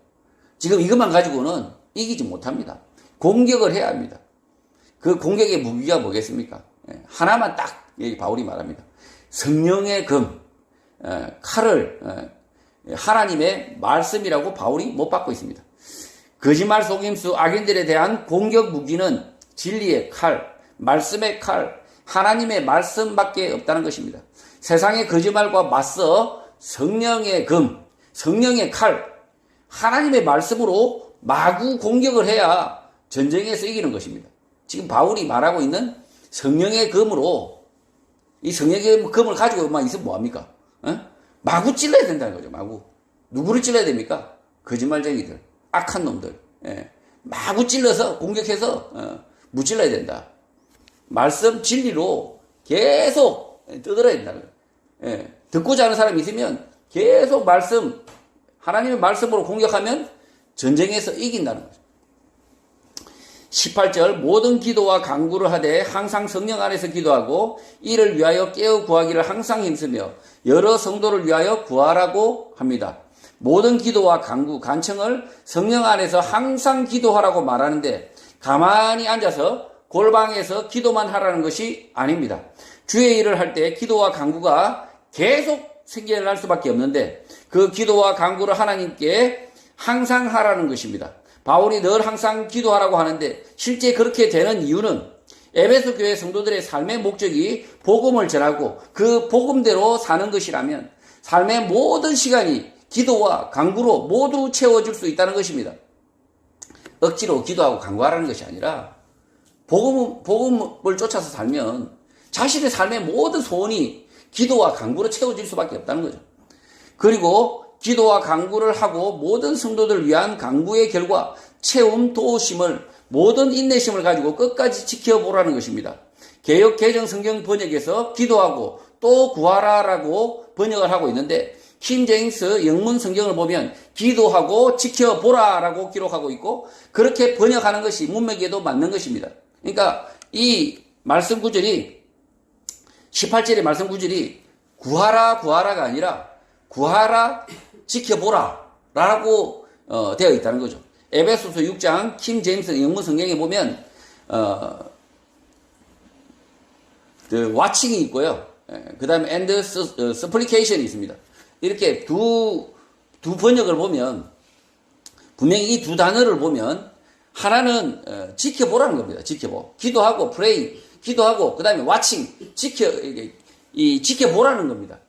Speaker 1: 지금 이것만 가지고는 이기지 못합니다. 공격을 해야 합니다. 그 공격의 무기가 뭐겠습니까? 하나만 딱 여기 바울이 말합니다. 성령의 검, 칼을 하나님의 말씀이라고 바울이 못 받고 있습니다. 거짓말 속임수 악인들에 대한 공격 무기는 진리의 칼, 말씀의 칼, 하나님의 말씀밖에 없다는 것입니다. 세상의 거짓말과 맞서 성령의 검, 성령의 칼, 하나님의 말씀으로 마구 공격을 해야 전쟁에서 이기는 것입니다. 지금 바울이 말하고 있는 성령의 검으로, 이 성령의 검을 가지고만 있으면 뭐합니까? 마구 찔러야 된다는 거죠. 마구. 누구를 찔러야 됩니까? 거짓말쟁이들, 악한 놈들. 마구 찔러서 공격해서 무찔러야 된다. 말씀 진리로 계속 떠들어야 된다는 거예요. 듣고자 하는 사람이 있으면 계속 말씀, 하나님의 말씀으로 공격하면 전쟁에서 이긴다는 거죠. 18절 모든 기도와 간구를 하되 항상 성령 안에서 기도하고 이를 위하여 깨어 구하기를 항상 힘쓰며 여러 성도를 위하여 구하라고 합니다. 모든 기도와 간구, 간청을 성령 안에서 항상 기도하라고 말하는데 가만히 앉아서 골방에서 기도만 하라는 것이 아닙니다. 주의 일을 할 때 기도와 간구가 계속 생겨날 수밖에 없는데 그 기도와 간구를 하나님께 항상 하라는 것입니다. 바울이 늘 항상 기도하라고 하는데 실제 그렇게 되는 이유는 에베소 교회 성도들의 삶의 목적이 복음을 전하고 그 복음대로 사는 것이라면 삶의 모든 시간이 기도와 간구로 모두 채워질 수 있다는 것입니다. 억지로 기도하고 간구하라는 것이 아니라 복음을 쫓아서 살면 자신의 삶의 모든 소원이 기도와 간구로 채워질 수밖에 없다는 거죠. 그리고 기도와 간구를 하고 모든 성도들을 위한 간구의 결과 채움 도우심을 모든 인내심을 가지고 끝까지 지켜보라는 것입니다. 개역 개정 성경 번역에서 기도하고 또 구하라라고 번역을 하고 있는데 킹 제임스 영문 성경을 보면 기도하고 지켜보라라고 기록하고 있고 그렇게 번역하는 것이 문맥에도 맞는 것입니다. 그러니까 이 말씀 구절이 18절의 말씀 구절이 구하라가 아니라 구하라 지켜보라 라고 되어 있다는 거죠. 에베소서 6장 킹 제임스 영문 성경에 보면 watching이 있고요. 그 다음에 and supplication이 있습니다. 이렇게 두 번역을 보면 분명히 이 두 단어를 보면 하나는 지켜보라는 겁니다. 기도하고 pray, 기도하고 그 다음에 watching, 지켜보라는 겁니다.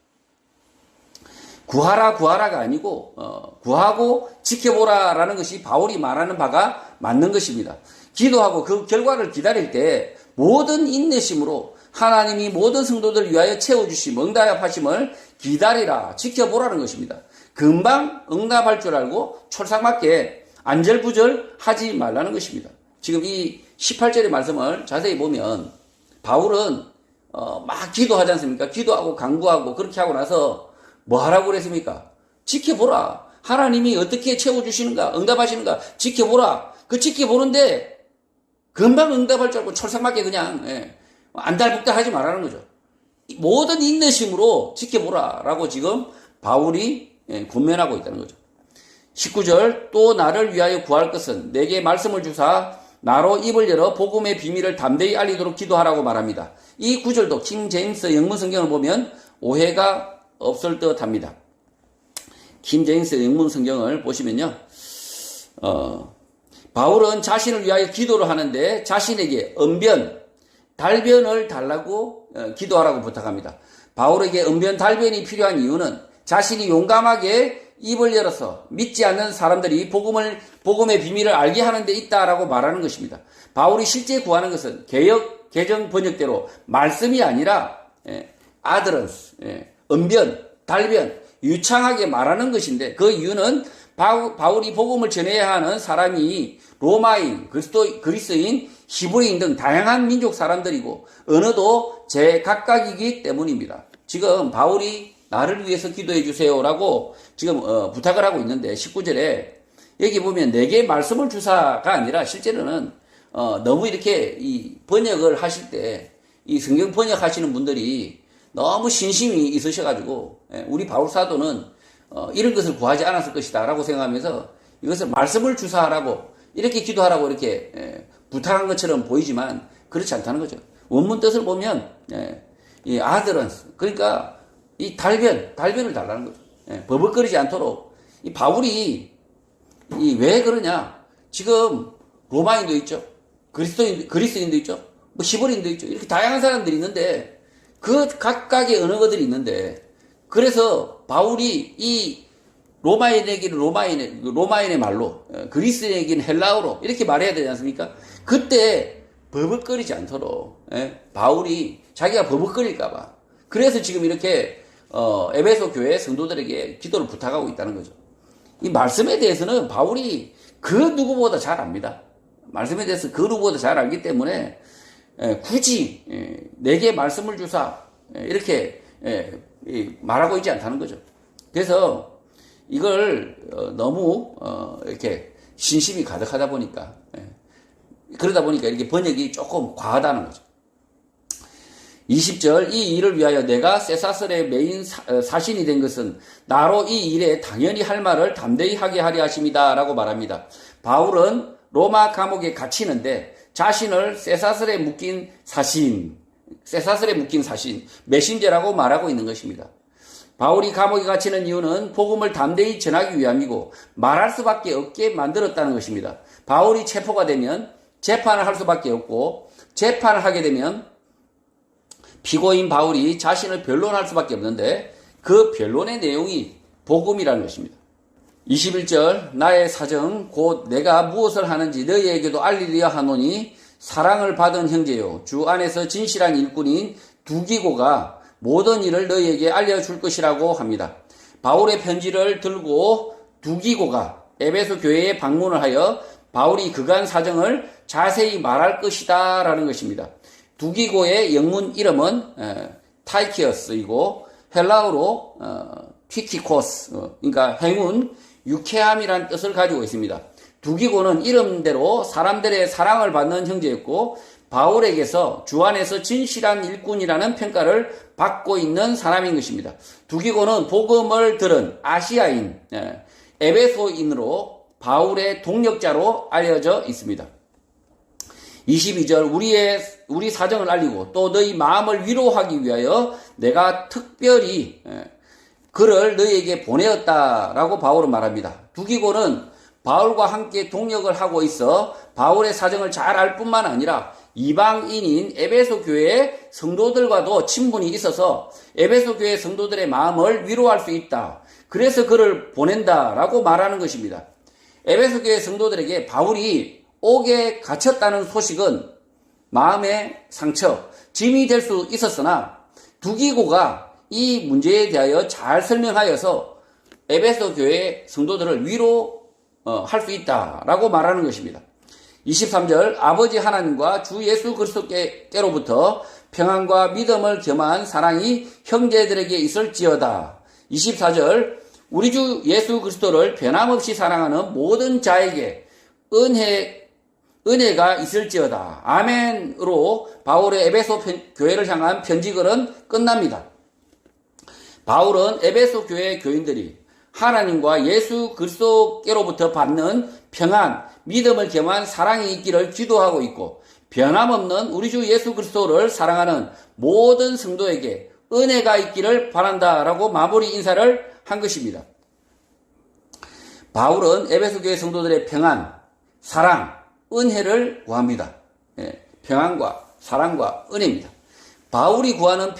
Speaker 1: 구하라가 아니고 구하고 지켜보라라는 것이 바울이 말하는 바가 맞는 것입니다. 기도하고 그 결과를 기다릴 때 모든 인내심으로 하나님이 모든 성도들을 위하여 채워주심, 응답하심을 기다리라, 지켜보라는 것입니다. 금방 응답할 줄 알고 촐싹맞게 안절부절 하지 말라는 것입니다. 지금 이 18절의 말씀을 자세히 보면 바울은 막 기도하지 않습니까? 기도하고 간구하고 그렇게 하고 나서 뭐 하라고 그랬습니까? 지켜보라. 하나님이 어떻게 채워주시는가, 응답하시는가, 지켜보라. 그 지켜보는데, 금방 응답할 줄 알고 철상맞게 그냥, 안달복달 하지 말라는 거죠. 모든 인내심으로 지켜보라. 라고 지금 바울이 권면하고 있다는 거죠. 19절, 또 나를 위하여 구할 것은 내게 말씀을 주사 나로 입을 열어 복음의 비밀을 담대히 알리도록 기도하라고 말합니다. 이 구절도 킹 제임스 영문 성경을 보면 오해가 없을 듯 합니다. 킹 제임스 영문 성경을 보시면요, 바울은 자신을 위하여 기도를 하는데 자신에게 언변, 달변을 달라고 기도하라고 부탁합니다. 바울에게 언변, 달변이 필요한 이유는 자신이 용감하게 입을 열어서 믿지 않는 사람들이 복음의 비밀을 알게 하는 데 있다라고 말하는 것입니다. 바울이 실제 구하는 것은 개역, 개정 번역대로 말씀이 아니라 아드런스, 언변, 달변, 유창하게 말하는 것인데 그 이유는 바울이 복음을 전해야 하는 사람이 로마인, 그리스인, 히브리인 등 다양한 민족 사람들이고 언어도 제각각이기 때문입니다. 지금 바울이 나를 위해서 기도해 주세요라고 지금 부탁을 하고 있는데 19절에 여기 보면 내게 말씀을 주사가 아니라 실제로는 너무 이렇게 이 번역을 하실 때 이 성경 번역하시는 분들이 너무 신심이 있으셔가지고 우리 바울 사도는 이런 것을 구하지 않았을 것이다 라고 생각하면서 이것을 말씀을 주사하라고 이렇게 기도하라고 이렇게 부탁한 것처럼 보이지만 그렇지 않다는 거죠. 원문 뜻을 보면 이 아드런스, 그러니까 이 달변을 달라는 거죠. 버벅거리지 않도록. 이 바울이 왜 그러냐? 지금 로마인도 있죠. 그리스인도 있죠. 뭐 히브리인도 있죠. 이렇게 다양한 사람들이 있는데 그 각각의 언어들이 있는데 그래서 바울이 이 로마인에게는 로마인의 말로, 그리스인에게는 헬라어로 이렇게 말해야 되지 않습니까? 그때 버벅거리지 않도록 바울이 자기가 버벅거릴까봐 그래서 지금 이렇게 에베소 교회 성도들에게 기도를 부탁하고 있다는 거죠. 이 말씀에 대해서는 바울이 그 누구보다 잘 압니다. 말씀에 대해서 그 누구보다 잘 알기 때문에 굳이 내게 말씀을 주사 이렇게 말하고 있지 않다는 거죠. 그래서 이걸 너무 이렇게 신심이 가득하다 보니까 그러다 보니까 이렇게 번역이 조금 과하다는 거죠. 20절, 이 일을 위하여 내가 세사슬의 메인 사신이 된 것은 나로 이 일에 당연히 할 말을 담대히 하게 하려 하심이다 라고 말합니다. 바울은 로마 감옥에 갇히는데 자신을 세사슬에 묶인 사신, 메신저라고 말하고 있는 것입니다. 바울이 감옥에 갇히는 이유는 복음을 담대히 전하기 위함이고 말할 수밖에 없게 만들었다는 것입니다. 바울이 체포가 되면 재판을 할 수밖에 없고 재판을 하게 되면 피고인 바울이 자신을 변론할 수밖에 없는데 그 변론의 내용이 복음이라는 것입니다. 21절, 나의 사정 곧 내가 무엇을 하는지 너희에게도 알리려 하노니 사랑을 받은 형제요 주 안에서 진실한 일꾼인 두기고가 모든 일을 너희에게 알려줄 것이라고 합니다. 바울의 편지를 들고 두기고가 에베소 교회에 방문을 하여 바울이 그간 사정을 자세히 말할 것이다 라는 것입니다. 두기고의 영문 이름은 타이키어스이고 헬라어로 티키코스, 그러니까 행운, 유쾌함이라는 뜻을 가지고 있습니다. 두기고는 이름대로 사람들의 사랑을 받는 형제였고 바울에게서 주 안에서 진실한 일꾼이라는 평가를 받고 있는 사람인 것입니다. 두기고는 복음을 들은 아시아인, 에베소인으로 바울의 동력자로 알려져 있습니다. 22절, 우리 사정을 알리고 또 너희 마음을 위로하기 위하여 내가 특별히 그를 너희에게 보내었다라고 바울은 말합니다. 두기고는 바울과 함께 동역을 하고 있어 바울의 사정을 잘 알 뿐만 아니라 이방인인 에베소 교회의 성도들과도 친분이 있어서 에베소 교회 성도들의 마음을 위로할 수 있다. 그래서 그를 보낸다라고 말하는 것입니다. 에베소 교회 성도들에게 바울이 옥에 갇혔다는 소식은 마음의 상처, 짐이 될 수 있었으나 두기고가 이 문제에 대하여 잘 설명하여서 에베소 교회 성도들을 위로할 수 있다라고 말하는 것입니다. 23절, 아버지 하나님과 주 예수 그리스도께로부터 평안과 믿음을 겸한 사랑이 형제들에게 있을지어다. 24절, 우리 주 예수 그리스도를 변함없이 사랑하는 모든 자에게 은혜가 있을지어다. 아멘으로 바울의 에베소 교회를 향한 편지글은 끝납니다. 바울은 에베소 교회 교인들이 하나님과 예수 그리스도께로부터 받는 평안, 믿음을 겸한 사랑이 있기를 기도하고 있고, 변함없는 우리 주 예수 그리스도를 사랑하는 모든 성도에게 은혜가 있기를 바란다라고 마무리 인사를 한 것입니다. 바울은 에베소 교회 성도들의 평안, 사랑, 은혜를 구합니다. 평안과 사랑과 은혜입니다. 바울이 구하는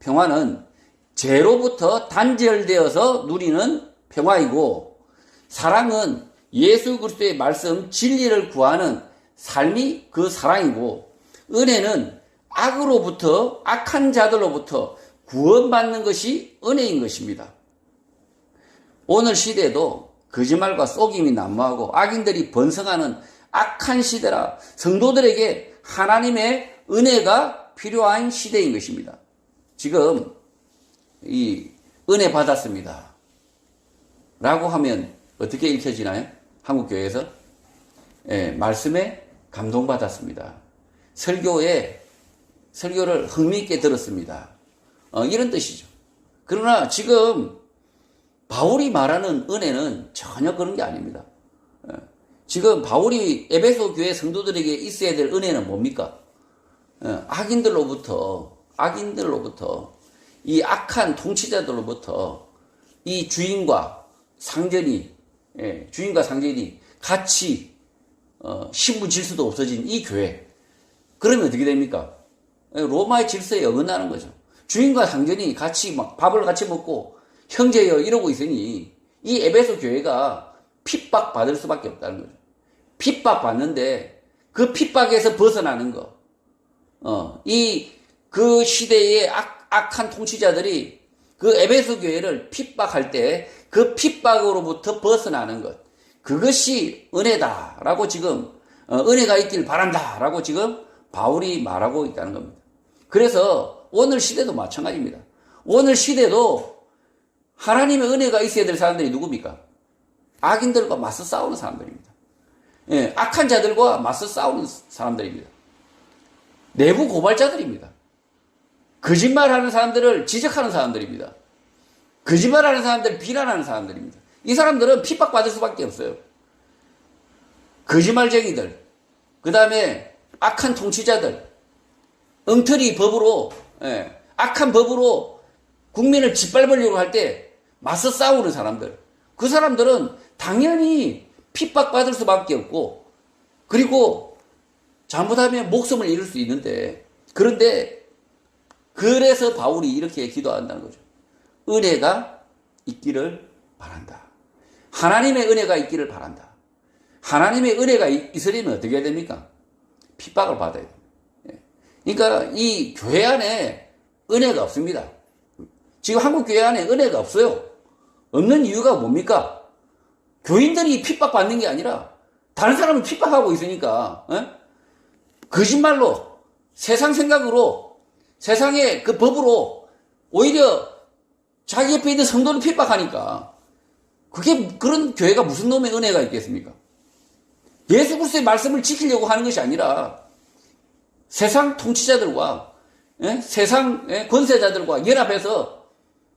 Speaker 1: 평안은 죄로부터 단절되어서 누리는 평화이고, 사랑은 예수 그리스도의 말씀 진리를 구하는 삶이 그 사랑이고, 은혜는 악한 자들로부터 구원받는 것이 은혜인 것입니다. 오늘 시대에도 거짓말과 속임이 난무하고 악인들이 번성하는 악한 시대라 성도들에게 하나님의 은혜가 필요한 시대인 것입니다. 지금 이 은혜 받았습니다 라고 하면 어떻게 읽혀지나요? 한국교회에서 말씀에 감동받았습니다. 설교를 흥미있게 들었습니다. 이런 뜻이죠. 그러나 지금 바울이 말하는 은혜는 전혀 그런 게 아닙니다. 지금 바울이 에베소 교회 성도들에게 있어야 될 은혜는 뭡니까? 악인들로부터 이 악한 통치자들로부터 이 주인과 상전이 같이 신분 질서도 없어진 이 교회. 그러면 어떻게 됩니까? 로마의 질서에 어긋나는 거죠. 주인과 상전이 같이 막 밥을 같이 먹고 형제여 이러고 있으니 이 에베소 교회가 핍박받을 수밖에 없다는 거죠. 핍박받는데 그 핍박에서 벗어나는 거. 그 시대의 악한 통치자들이 그 에베소 교회를 핍박할 때 그 핍박으로부터 벗어나는 것. 그것이 은혜다라고 지금, 은혜가 있길 바란다라고 지금 바울이 말하고 있다는 겁니다. 그래서 오늘 시대도 마찬가지입니다. 오늘 시대도 하나님의 은혜가 있어야 될 사람들이 누굽니까? 악인들과 맞서 싸우는 사람들입니다. 악한 자들과 맞서 싸우는 사람들입니다. 내부 고발자들입니다. 거짓말하는 사람들을 지적하는 사람들입니다. 거짓말하는 사람들을 비난하는 사람들입니다. 이 사람들은 핍박받을 수밖에 없어요. 거짓말쟁이들, 그 다음에 악한 통치자들, 엉터리 법으로, 악한 법으로 국민을 짓밟으려고 할 때 맞서 싸우는 사람들. 그 사람들은 당연히 핍박받을 수밖에 없고, 그리고 잘못하면 목숨을 잃을 수 있는데, 그래서 바울이 이렇게 기도한다는 거죠. 은혜가 있기를 바란다. 하나님의 은혜가 있기를 바란다. 하나님의 은혜가 있으려면 어떻게 해야 됩니까? 핍박을 받아야 됩니다. 그러니까 이 교회 안에 은혜가 없습니다. 지금 한국 교회 안에 은혜가 없어요. 없는 이유가 뭡니까? 교인들이 핍박받는 게 아니라 다른 사람을 핍박하고 있으니까 거짓말로 세상 생각으로 세상의 그 법으로 오히려 자기 옆에 있는 성도를 핍박하니까 그런 교회가 무슨 놈의 은혜가 있겠습니까? 예수 그리스도의 말씀을 지키려고 하는 것이 아니라 세상 통치자들과 세상 권세자들과 연합해서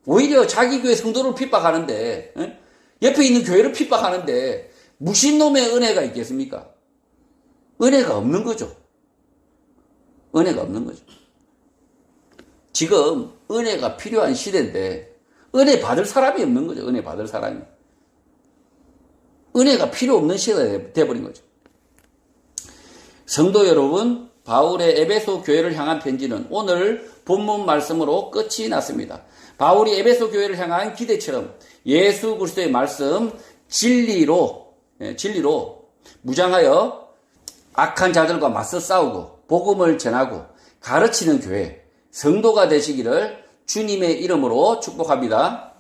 Speaker 1: 오히려 자기 교회 성도를 핍박하는데 옆에 있는 교회를 핍박하는데 무슨 놈의 은혜가 있겠습니까? 은혜가 없는 거죠. 은혜가 없는 거죠. 지금 은혜가 필요한 시대인데 은혜 받을 사람이 없는 거죠. 은혜 받을 사람이. 은혜가 필요 없는 시대가 돼버린 거죠. 성도 여러분, 바울의 에베소 교회를 향한 편지는 오늘 본문 말씀으로 끝이 났습니다. 바울이 에베소 교회를 향한 기대처럼 예수 그리스도의 말씀 진리로 무장하여 악한 자들과 맞서 싸우고 복음을 전하고 가르치는 교회, 성도가 되시기를 주님의 이름으로 축복합니다.